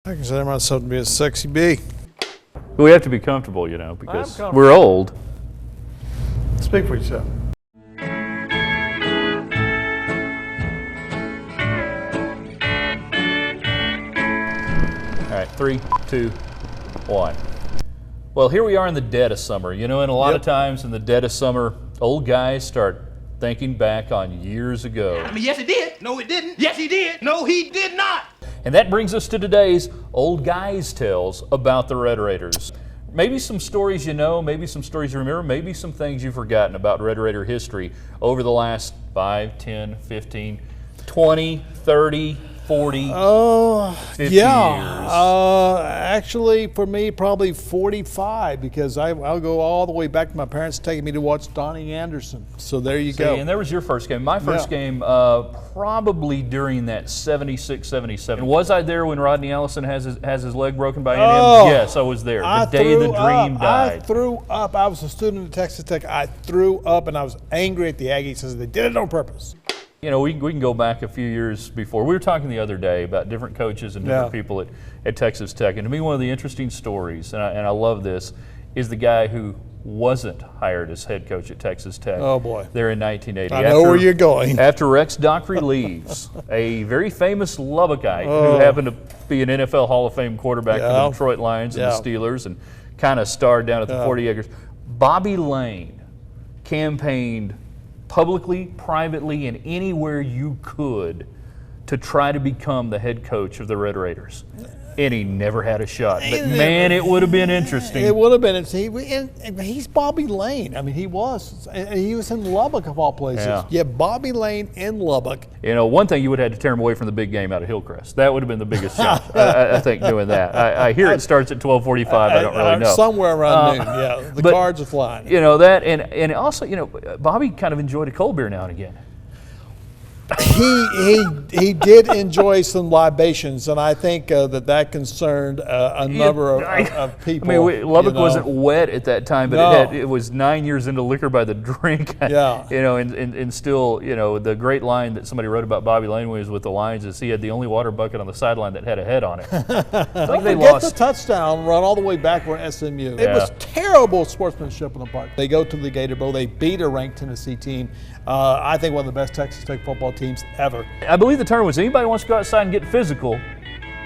I consider myself to be a sexy bee. We have to be comfortable, you know, because comfortable. we're old. Speak for yourself. All right, 3, 2, 1. Well, here we are in the dead of summer, you know, and a lot of times in the dead of summer, old guys start thinking back on years ago. I mean, yes, he did. No, he didn't. Yes, he did. No, he did not. And that brings us to today's Old Guys Tales about the Red Raiders. Maybe some stories you know, maybe some stories you remember, maybe some things you've forgotten about Red Raider history over the last 5, 10, 15, 20, 30, 40, 50 years. Actually, for me, probably 45, because I'll go all the way back to my parents taking me to watch Donnie Anderson. So there you go. And there was your first game. My first game, probably during that 76, 77. Was I there when Rodney Allison has his leg broken by A&M? Yes, I was there. The day the dream died. I threw up. I was a student at Texas Tech. I threw up, and I was angry at the Aggies because they did it on purpose. You know, we can go back a few years before. We were talking the other day about different coaches and different people at Texas Tech. And to me, one of the interesting stories, and I love this, is the guy who wasn't hired as head coach at Texas Tech. Oh, boy. There in 1980. I know where you're going. After Rex Dockery leaves, a very famous Lubbockite who happened to be an NFL Hall of Fame quarterback for the Detroit Lions and the Steelers and kind of starred down at the 40 Acres. Bobby Lane campaigned publicly, privately, and anywhere you could to try to become the head coach of the Red Raiders. And he never had a shot. But man, it would have been interesting. It would have been interesting. He's Bobby Lane. I mean, he was in Lubbock of all places. Yeah, Bobby Lane in Lubbock. You know, one thing you would have had to tear him away from the big game out of Hillcrest. That would have been the biggest shot, I think, doing that. I hear it starts at 12:45. I don't really know. Somewhere around noon. Yeah, the cards are flying. You know that, and also, you know, Bobby kind of enjoyed a cold beer now and again. He did enjoy some libations, and I think that concerned a number of people. I mean, Lubbock wasn't wet at that time, but it was 9 years into liquor by the drink. Yeah. You know, and still, you know, the great line that somebody wrote about Bobby Lane when he was with the Lions is he had the only water bucket on the sideline that had a head on it. I think they lost the touchdown run all the way back for SMU. It was terrible sportsmanship on the part. They go to the Gator Bowl. They beat a ranked Tennessee team. I think one of the best Texas Tech football teams ever. I believe the term was, anybody wants to go outside and get physical,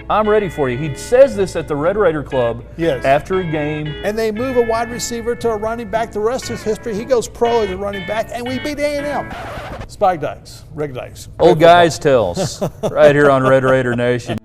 I'm ready for you. He says this at the Red Raider Club after a game. And they move a wide receiver to a running back. The rest is history. He goes pro as a running back, and we beat A&M. Spike Dykes, Rick Dykes. Old Guys Tales, right here on Red Raider Nation.